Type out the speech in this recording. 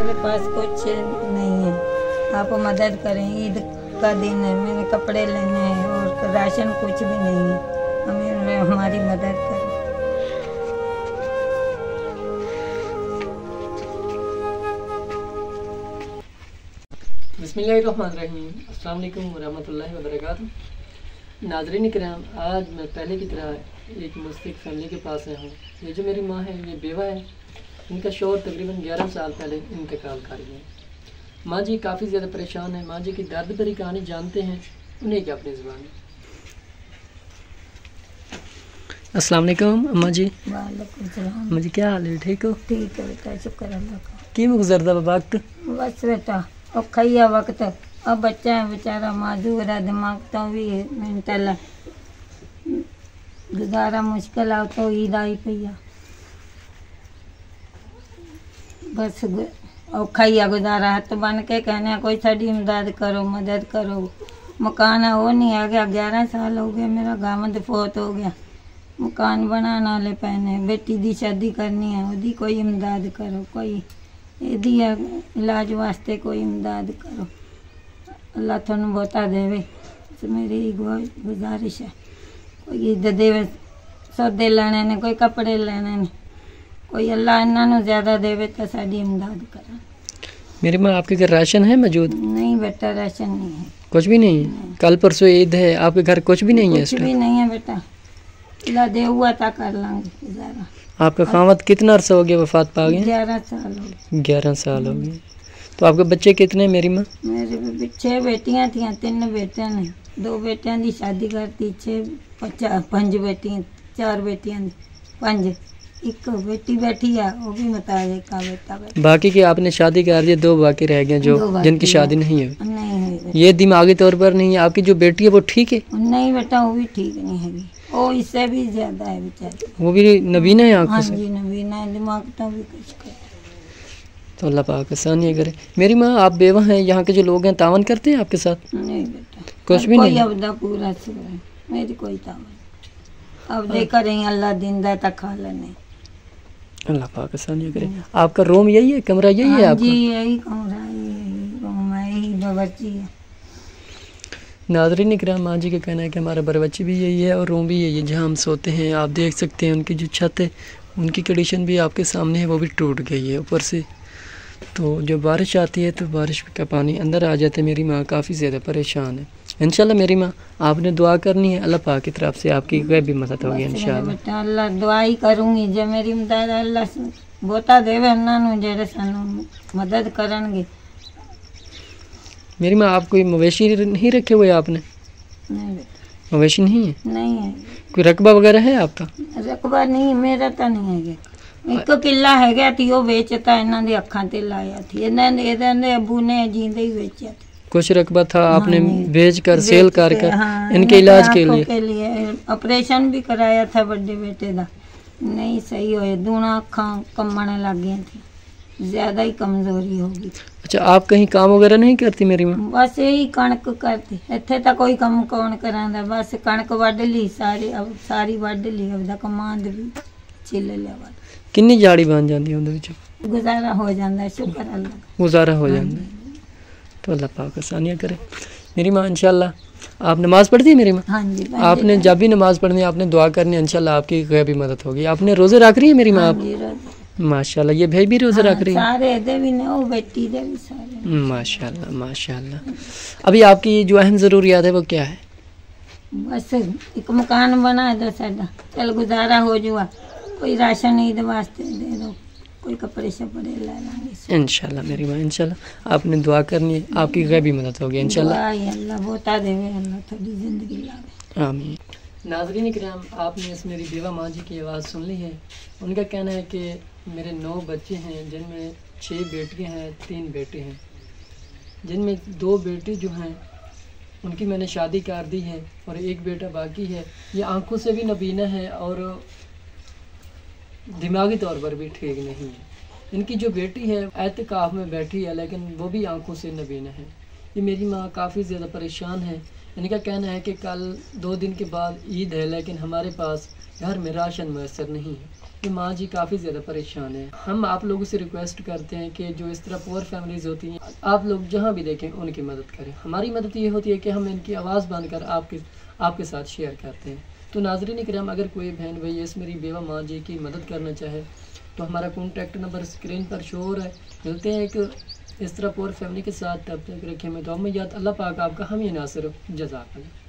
मेरे पास कुछ नहीं है, आप मदद करें। ईद का दिन है, मैंने कपड़े लेने हैं और राशन कुछ भी नहीं है, हमें हमारी मदद करें। बिस्मिल्लाहिर्रहमानिर्रहीम, अस्सलाम वालेकुम वरहमतुल्लाहि वबरकातुहू। नाज़रीन किराम, आज मैं पहले की तरह एक मुस्तक़िल फैमिली के पास आया हूँ। ये जो मेरी माँ है ये बेवा है, इनका शौहर तकरीबन 11 साल पहले इंतकाल कर गए। माँ जी काफ़ी ज़्यादा परेशान है। माँ जी की दर्द भरी कहानी जानते हैं उन्हें की अपनी ज़ुबान में। अस्सलाम वालेकुम अम्मा जी। वालेकुम सलाम। अम्मा जी क्या हाल है, ठीक हो? ठीक है बेटा, शुक्र अल्लाह का। कि गुजरदा वक्त? बस बेटा औखा ही है वक्त। अब बच्चा है बेचारा माजूर है, दिमाग तो भी मेंटल गुजारा मुश्किल है। तो ईद आई पई है, बस औखा ही है गुजारा। हाथ बन के कहने कोई साड़ी इमदाद करो, मदद करो। मकान है वो नहीं आ गया, 11 साल हो गए मेरा गामद फोत हो गया। मकान बनाने वाले पैने, बेटी दी शादी करनी है, उसकी कोई इमदाद करो। कोई यदि इलाज वास्ते कोई इमदाद करो, अल्लाह थानू बहुता देवे। मेरी गुजारिश है, कोई ईद देवे, सौदे लेने ने, कोई कपड़े लेने ने, कोई अल्लाह इन्होंने ज़्यादा देवे तो साड़ी इमदाद करा। मेरी माँ आपके घर राशन है मौजूद? नहीं बेटा, राशन नहीं है, कुछ भी नहीं है। कल परसों ईद है, आपके घर कुछ भी नहीं है? कुछ भी नहीं है बेटा, अल्लाह दे हुआ था कर लांगे गुजारा। आपका खामद कितना अरसा हो गया वफात पा गए? 11 साल हो गए। 11 साल हो गए। तो आपके बच्चे कितने मेरी माँ? मेरे 6 बेटियां थी, 3 बेटे ने। 2 बेटियां की शादी करती, 5 बेटियां, 4 बेटियां, 5 एक बेटी बैठी है, वो भी मुताबिक का बेटा बैठा। बाकी की आपने शादी कर दी, 2 बाकी रह गए जो जिनकी शादी नहीं हुई। नहीं हुई। ये दिमागी तौर पर नहीं है। आपकी जो बेटी है वो ठीक है? नहीं बेटा, वो भी ठीक नहीं है, वो इससे भी ज्यादा है बेचारी। वो भी नवीन है आंखों से? हाँ जी नवीन है, दिमाग तो भी कुछ कर। तो अल्लाह पाक आसानी करे। मेरी माँ आप बेवा हैं, यहाँ के जो लोग हैं तावन करते हैं आपके साथ? नहीं बेटा, कुछ भी नहीं। अब पूरा मेरी कोई तावन अब देखा रही, अल्लाह दिन दा तक खा लेने। अल्लाह पाक आसानी करे। आपका रूम यही है, कमरा यही है आपका? जी यही कमरा, यही रूम है, यही बावर्ची है। नाज़रीन इकराम, माँ जी का कहना है कि हमारा बावर्ची भी यही है और रूम भी यही है जहाँ हम सोते हैं। आप देख सकते हैं उनकी जो छत है उनकी कंडीशन भी आपके सामने है, वो भी टूट गई है ऊपर से। तो जब बारिश आती है तो बारिश का पानी अंदर आ जाता है। मेरी माँ काफ़ी ज़्यादा परेशान है। इंशाल्लाह मेरी माँ आपने दुआ करनी है, अल्लाह पाक की तरफ से आपकी कोई भी मदद होगी इंशाल्लाह। अल्लाह दुआ ही करूँगी, जो मेरी मदद अल्लाह बहुता देवे उन्होंने जेड़े सानू मदद करनगे। मेरी माँ आप कोई मवेशी नहीं रखे हुए आपने? नहीं बेटा, मवेशी नहीं है? नहीं है। कोई रकबा वगैरह है आपका? रकबा नहीं, मेरा तो नहीं है। एक किला है थी, वो बेचता इन्हों की अखा ते लाया थी, इन्होंने अबू ने जींदे ही बेचा थी। कुछ रकबा था आपने बेच कर बेच सेल कर कर? हाँ, इनके इलाज के लिए ऑपरेशन भी कराया था बड़े बेटे का, नहीं सही होए। दूना अखा कमने लग गई थी, ज्यादा ही कमजोरी हो गई। अच्छा, आप कहीं काम वगैरह नहीं करती मेरी माँ? बस यही कणक करती, इत्थे तो कोई कम कौन करांदा, बस कणक वढ़ ली सारी, अब सारी वढ़ ली, अब कमांद भी छिल लिया। किन्नी जाड़ी बन जाती है? गुजारा हो जाता है, शुक्र अल्लाह का, गुजारा हो जाता है। तो अल्लाह पाक आसानियाँ करे। मेरी माँ इंशाल्लाह आप नमाज पढ़ती है मेरी माँ? हाँ जी। आपने जब भी नमाज पढ़नी है आपने दुआ करनी है, इंशाल्लाह आपकी गैबी मदद होगी। आपने रोज़े रख रही है मेरी माँ? माशाल्लाह। ये भाई भी रोज़े रख रही है? सारे दे भी ने, वो बेटी दे भी सारे। माशाल्लाह माशाल्लाह। अभी आपकी जो अहम ज़रूरियात है वो क्या है? बस एक मकान बना दो साडा, चल गुजारा हो जुआ। कोई राशन ईद वास्ते दे दो, कोई कपड़े शपड़े ले लाएंगे इंशाल्लाह मेरी माँ। इंशाल्लाह आपने दुआ करनी है, आपकी गैबी मदद होगी इंशाल्लाह। अल्लाह बहुता देवे, अल्लाह थोड़ी जिंदगी लावे। आमीन। नाज़रीन इकराम, आपने इस मेरी बेवा माँ जी की आवाज़ सुन ली है। उनका कहना है कि मेरे 9 बच्चे हैं, जिनमें 6 बेटियां हैं, 3 बेटे हैं। जिनमें 2 बेटे जो हैं उनकी मैंने शादी कर दी है और 1 बेटा बाकी है। ये आंखों से भी नबीना है और दिमागी तौर पर भी ठीक नहीं है। इनकी जो बेटी है एहतिकाफ में बैठी है, लेकिन वो भी आंखों से नबीना है। ये मेरी माँ काफ़ी ज़्यादा परेशान है। इनका कहना है कि कल 2 दिन के बाद ईद है, लेकिन हमारे पास घर में राशन मैसर नहीं है। ये माँ जी काफ़ी ज़्यादा परेशान है। हम आप लोगों से रिक्वेस्ट करते हैं कि जो इस तरह पुअर फैमिलीज़ होती हैं, आप लोग जहाँ भी देखें उनकी मदद करें। हमारी मदद ये होती है कि हम इनकी आवाज़ बनकर आपके साथ शेयर करते हैं। तो नाज़रीन इकराम, अगर कोई बहन भाई इस मेरी बेवा माँ जी की मदद करना चाहे तो हमारा कॉन्टैक्ट नंबर स्क्रीन पर शो हो रहा है। मिलते हैं एक इस तरह पुअर फैमिली के साथ। तब तक रखें में दुआ में याद। अल्लाह पाक आपका हम ये नासिर जज़ाकल्लाह।